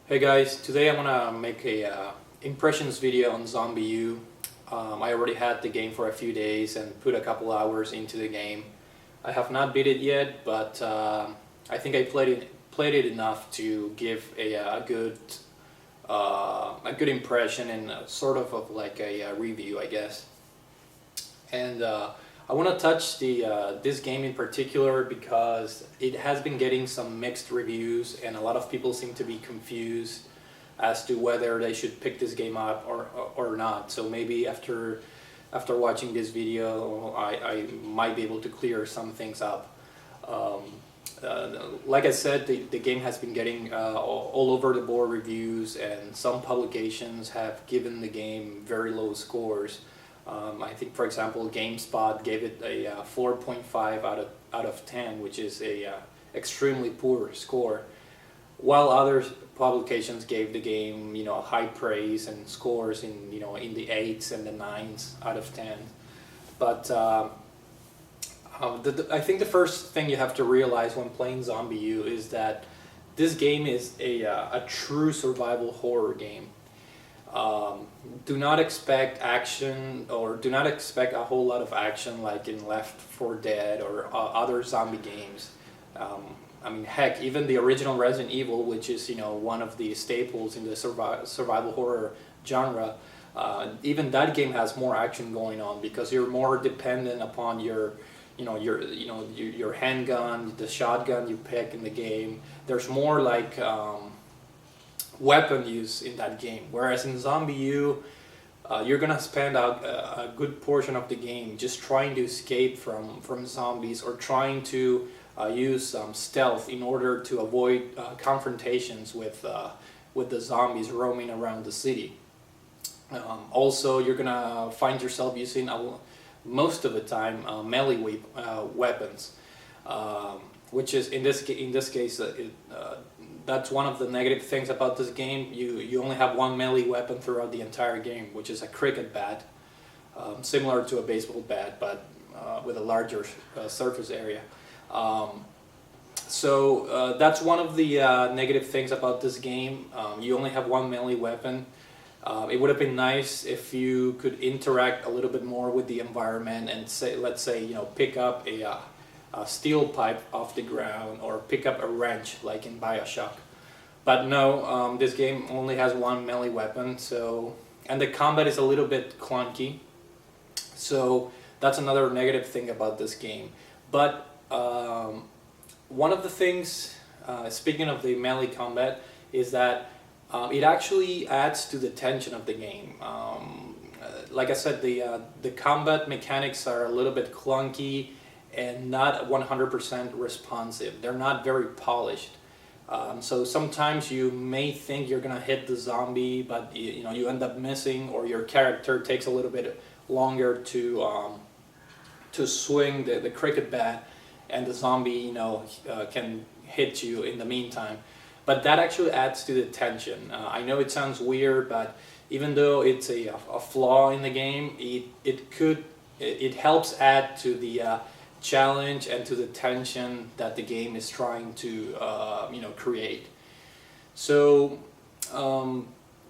Hey guys, today I want to make a impressions video on ZombiU. I already had the game for a few days and put a couple hours into the game. I have not beat it yet, but I think I played it enough to give a good impression and sort of like a review, I guess. And I want to touch this game in particular because it has been getting some mixed reviews and a lot of people seem to be confused as to whether they should pick this game up or not. So maybe after watching this video I might be able to clear some things up. Like I said, the game has been getting all over the board reviews, and some publications have given the game very low scores. I think, for example, GameSpot gave it a 4.5 out of 10, which is a extremely poor score, while other publications gave the game, high praise and scores in in the 8s and the 9s out of 10. But I think the first thing you have to realize when playing ZombiU is that this game is a true survival horror game. Do not expect action, or do not expect a whole lot of action like in Left 4 Dead or other zombie games. I mean, heck, even the original Resident Evil, which is one of the staples in the survival horror genre, even that game has more action going on because you're more dependent upon your handgun, the shotgun you pick in the game. There's more like weapon use in that game, whereas in ZombiU you're gonna spend a good portion of the game just trying to escape from zombies, or trying to use stealth in order to avoid confrontations with the zombies roaming around the city. Also, you're gonna find yourself using most of the time melee weapons, which is in this case that's one of the negative things about this game. You only have one melee weapon throughout the entire game, which is a cricket bat, similar to a baseball bat, but with a larger surface area. So that's one of the negative things about this game. You only have one melee weapon. It would have been nice if you could interact a little bit more with the environment and let's say pick up a steel pipe off the ground, or pick up a wrench like in BioShock. But no, this game only has one melee weapon, and the combat is a little bit clunky. So that's another negative thing about this game. But one of the things, speaking of the melee combat, is that it actually adds to the tension of the game. Like I said, the combat mechanics are a little bit clunky and not 100% responsive. They're not very polished. So sometimes you may think you're gonna hit the zombie, but you end up missing, or your character takes a little bit longer to swing the cricket bat, and the zombie can hit you in the meantime. But that actually adds to the tension. I know it sounds weird, but even though it's a flaw in the game, it helps add to the challenge and to the tension that the game is trying to create. So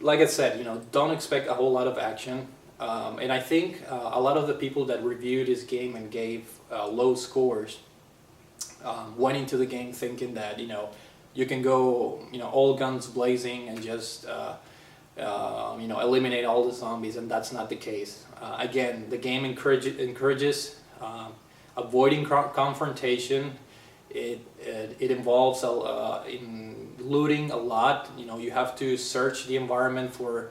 like I said, don't expect a whole lot of action, and I think a lot of the people that reviewed this game and gave low scores went into the game thinking that you can go all guns blazing and just eliminate all the zombies, and that's not the case. Again, the game encourages avoiding confrontation. It involves in looting a lot. You have to search the environment for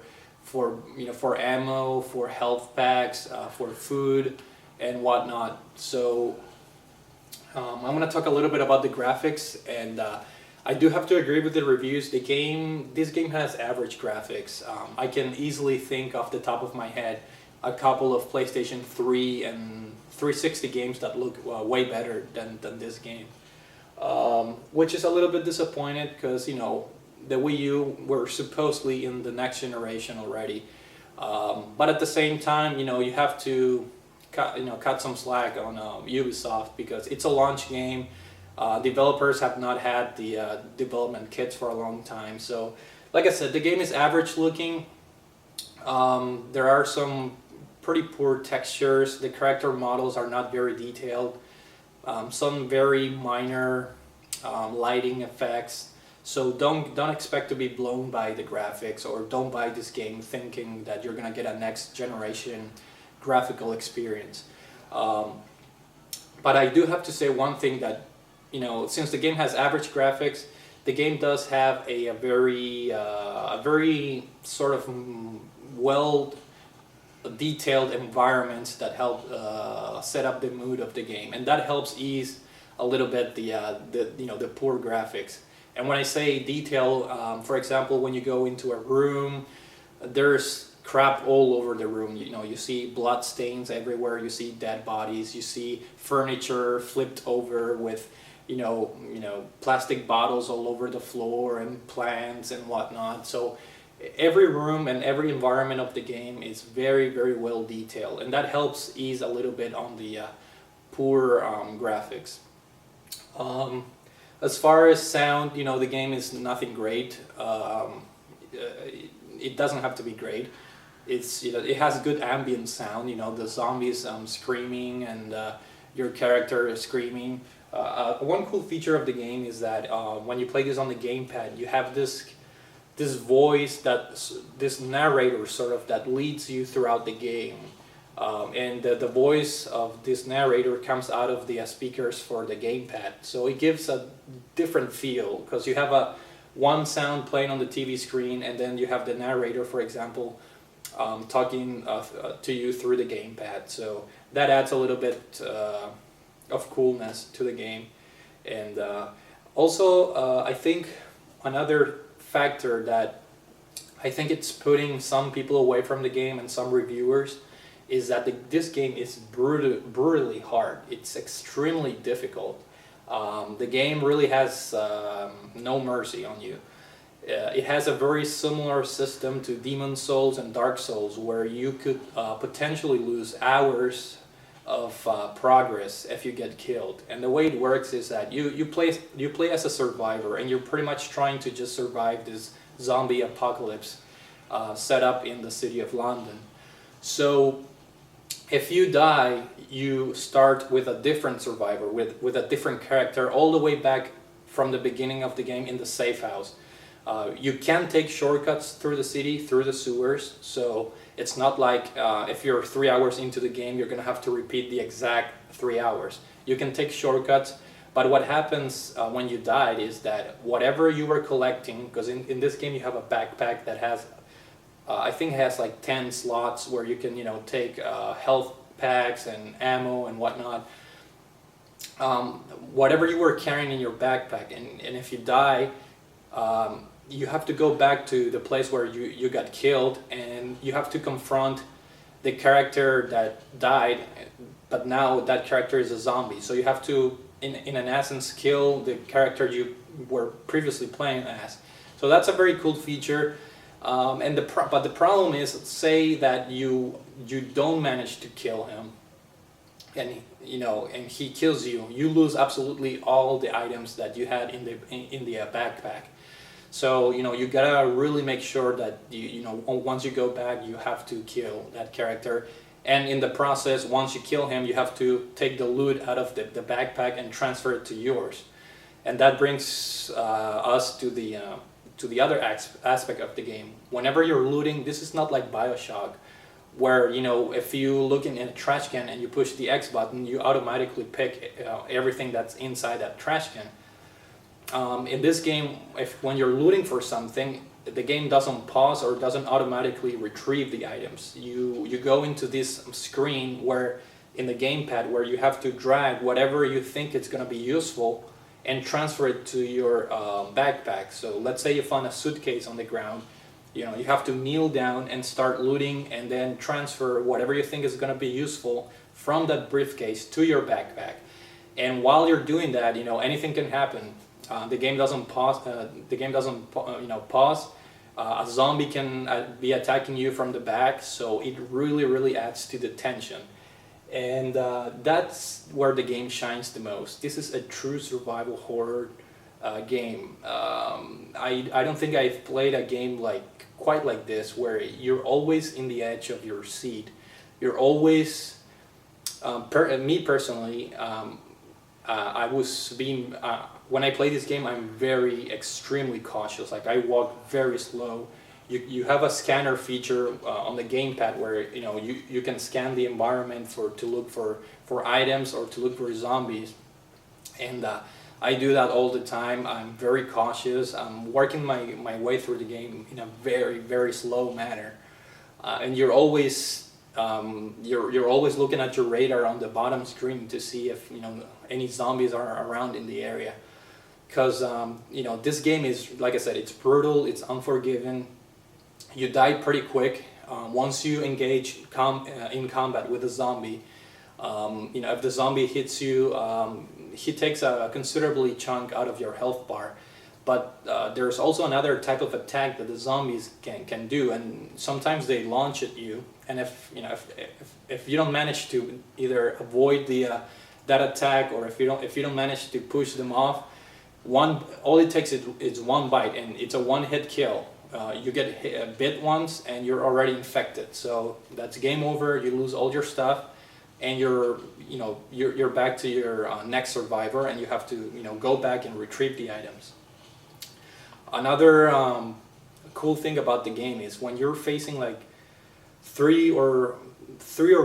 ammo, for health packs, for food and whatnot. So I'm going to talk a little bit about the graphics, and I do have to agree with the reviews. This game has average graphics. I can easily think off the top of my head a couple of PlayStation 3 and 360 games that look way better than this game, which is a little bit disappointed because the Wii U were supposedly in the next generation already, but at the same time you have to cut some slack on Ubisoft because it's a launch game. Developers have not had the development kits for a long time, so like I said, the game is average looking. There are some pretty poor textures. The character models are not very detailed. Some very minor lighting effects. So don't expect to be blown by the graphics, or don't buy this game thinking that you're gonna get a next generation graphical experience. But I do have to say one thing, that since the game has average graphics, the game does have a very sort of well detailed environments that help set up the mood of the game, and that helps ease a little bit the poor graphics. And when I say detail, for example, when you go into a room, there's crap all over the room. You see blood stains everywhere. You see dead bodies. You see furniture flipped over with plastic bottles all over the floor, and plants and whatnot. So every room and every environment of the game is very, very well detailed, and that helps ease a little bit on the poor graphics. As far as sound, the game is nothing great. It doesn't have to be great. It has good ambient sound. The zombies screaming, and your character is screaming. One cool feature of the game is that when you play this on the gamepad, you have this voice, this narrator sort of, that leads you throughout the game. And the voice of this narrator comes out of the speakers for the gamepad. So it gives a different feel, because you have one sound playing on the TV screen, and then you have the narrator, for example, talking to you through the gamepad. So that adds a little bit of coolness to the game. And also, I think another factor that I think it's putting some people away from the game, and some reviewers, is that this game is brutally hard. It's extremely difficult. The game really has no mercy on you. It has a very similar system to Demon's Souls and Dark Souls, where you could potentially lose hours of progress if you get killed. And the way it works is that you play as a survivor, and you're pretty much trying to just survive this zombie apocalypse set up in the city of London. So if you die, you start with a different survivor, with a different character, all the way back from the beginning of the game in the safe house. You can take shortcuts through the city, through the sewers, so it's not like if you're 3 hours into the game, you're going to have to repeat the exact 3 hours. You can take shortcuts, but what happens when you died is that whatever you were collecting, because in this game you have a backpack that has, I think it has like 10 slots where you can take health packs and ammo and whatnot. Whatever you were carrying in your backpack, and if you die, you have to go back to the place where you got killed, and you have to confront the character that died, but now that character is a zombie. So you have to, in an essence, kill the character you were previously playing as. So that's a very cool feature. But the problem is, say that you don't manage to kill him, and he kills you. You lose absolutely all the items that you had in the backpack. So you gotta really make sure that once you go back, you have to kill that character, and in the process, once you kill him, you have to take the loot out of the backpack and transfer it to yours. And that brings us to the other aspect of the game. Whenever you're looting, this is not like BioShock, where if you look in a trash can and you push the X button, you automatically pick everything that's inside that trash can. In this game, when you're looting for something, the game doesn't pause or doesn't automatically retrieve the items. You go into this screen where, in the gamepad, where you have to drag whatever you think it's going to be useful and transfer it to your backpack. So let's say you found a suitcase on the ground. You have to kneel down and start looting, and then transfer whatever you think is going to be useful from that briefcase to your backpack. And while you're doing that, anything can happen. The game doesn't pause. Pause. A zombie can be attacking you from the back, so it really adds to the tension. And that's where the game shines the most. This is a true survival horror game. I don't think I've played a game quite like this, where you're always in the edge of your seat. You're always, me personally, I was being, when I play this game, I'm very extremely cautious. Like, I walk very slow. You have a scanner feature on the gamepad where you can scan the environment to look for items or to look for zombies, and I do that all the time. I'm very cautious. I'm working my way through the game in a very, very slow manner, and you're always looking at your radar on the bottom screen to see if any zombies are around in the area, because this game is, like I said, it's brutal, it's unforgiving. You die pretty quick once you engage in combat with a zombie. If the zombie hits you, he takes a considerably chunk out of your health bar. But there's also another type of attack that the zombies can do, and sometimes they launch at you. And if you don't manage to either avoid that attack, or if you don't manage to push them off, all it takes is one bite, and it's a one-hit kill. You get bit once and you're already infected, so that's game over. You lose all your stuff, and you're back to your next survivor, and you have to go back and retrieve the items. Another cool thing about the game is when you're facing like three or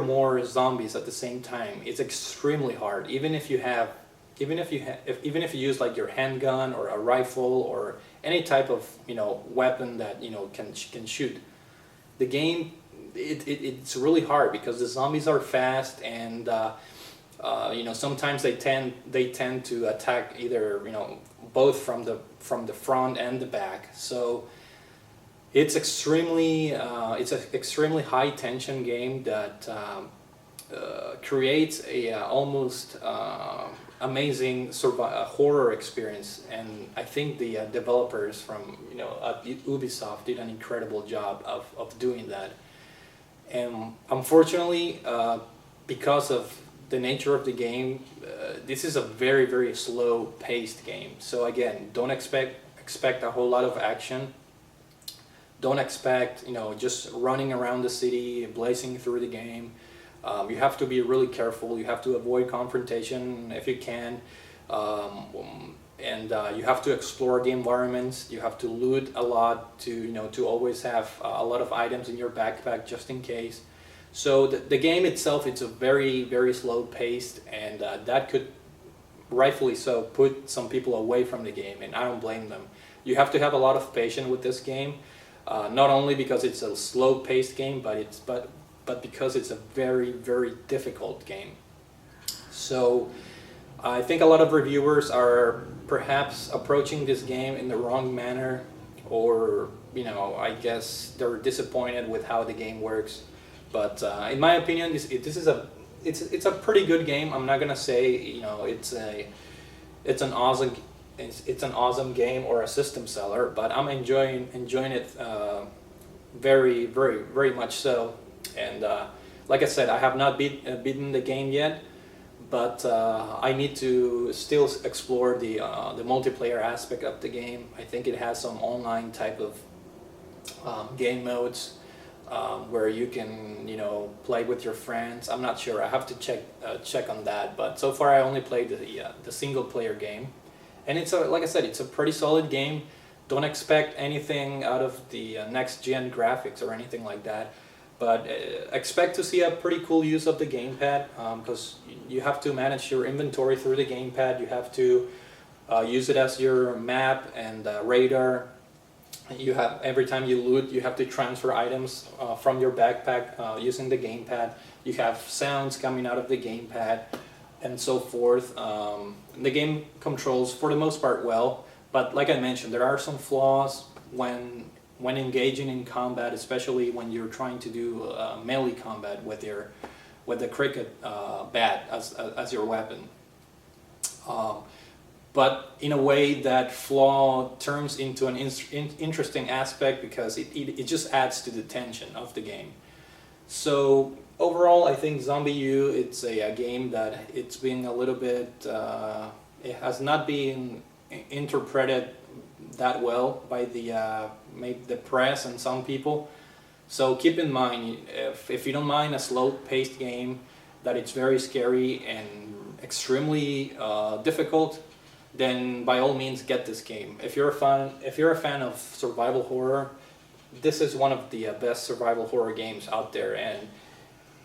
more zombies at the same time, it's extremely hard. Even if you use like your handgun or a rifle or any type of weapon that can shoot, the game it's really hard because the zombies are fast, and sometimes they tend to attack either both from the front and the back. So it's an extremely high tension game that creates a almost amazing horror experience, and I think the developers from at Ubisoft did an incredible job of doing that. And unfortunately, because of the nature of the game, this is a very, very slow paced game. So again, don't expect a whole lot of action. Don't expect just running around the city, blazing through the game. You have to be really careful. You have to avoid confrontation if you can, and you have to explore the environments. You have to loot a lot to always have a lot of items in your backpack just in case. So the game itself, it's a very, very slow paced, and that could rightfully so put some people away from the game, and I don't blame them. You have to have a lot of patience with this game, not only because it's a slow paced game, but because it's a very, very difficult game. So I think a lot of reviewers are perhaps approaching this game in the wrong manner, or I guess they're disappointed with how the game works. But in my opinion, it's a pretty good game. I'm not gonna say it's an awesome game or a system seller, but I'm enjoying it very, very, very much so. And like I said, I have not beaten the game yet, but I need to still explore the multiplayer aspect of the game. I think it has some online type of game modes where you can play with your friends. I'm not sure. I have to check on that. But so far, I only played the single player game, and like I said, it's a pretty solid game. Don't expect anything out of the next gen graphics or anything like that. But expect to see a pretty cool use of the gamepad, because you have to manage your inventory through the gamepad. You have to use it as your map and radar. Every time you loot, you have to transfer items from your backpack using the gamepad. You have sounds coming out of the gamepad, and so forth. The game controls for the most part well, but like I mentioned, there are some flaws when engaging in combat, especially when you're trying to do melee combat with the cricket bat as your weapon. But in a way, that flaw turns into an interesting aspect because it just adds to the tension of the game. So overall, I think ZombiU, it's a game that it's been a little bit, it has not been interpreted that well by maybe the press and some people. So keep in mind, if you don't mind a slow-paced game, that it's very scary and extremely difficult, then by all means get this game. If you're a fan of survival horror, this is one of the best survival horror games out there. And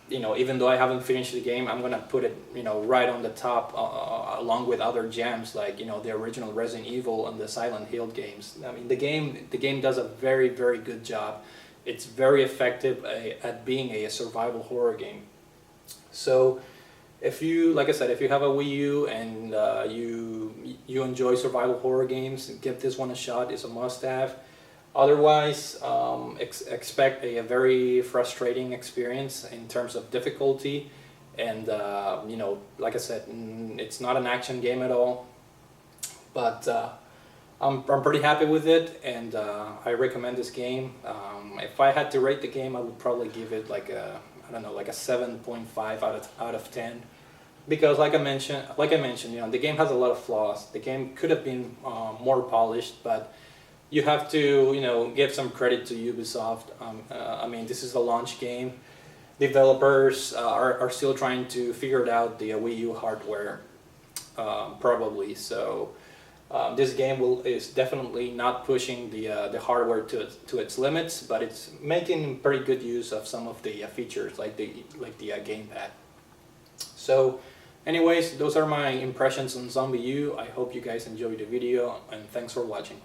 you know, even though I haven't finished the game, I'm gonna put it, you know, right on the top, along with other gems like, you know, the original Resident Evil and the Silent Hill games. I mean, the game does a very, very good job. It's very effective at being a survival horror game. So, if you, like I said, if you have a Wii U and you enjoy survival horror games, give this one a shot. It's a must-have. Otherwise, expect a very frustrating experience in terms of difficulty, and you know, like I said, it's not an action game at all. But I'm pretty happy with it, and I recommend this game. If I had to rate the game, I would probably give it like a, I don't know, like a 7.5 out of 10. Because like I mentioned, you know, the game has a lot of flaws. The game could have been more polished, but you have to, you know, give some credit to Ubisoft. I mean, this is a launch game. Developers are still trying to figure it out, the Wii U hardware, probably. So this game is definitely not pushing the hardware to its limits, but it's making pretty good use of some of the features like the gamepad. So, anyways, those are my impressions on ZombiU. I hope you guys enjoyed the video, and thanks for watching.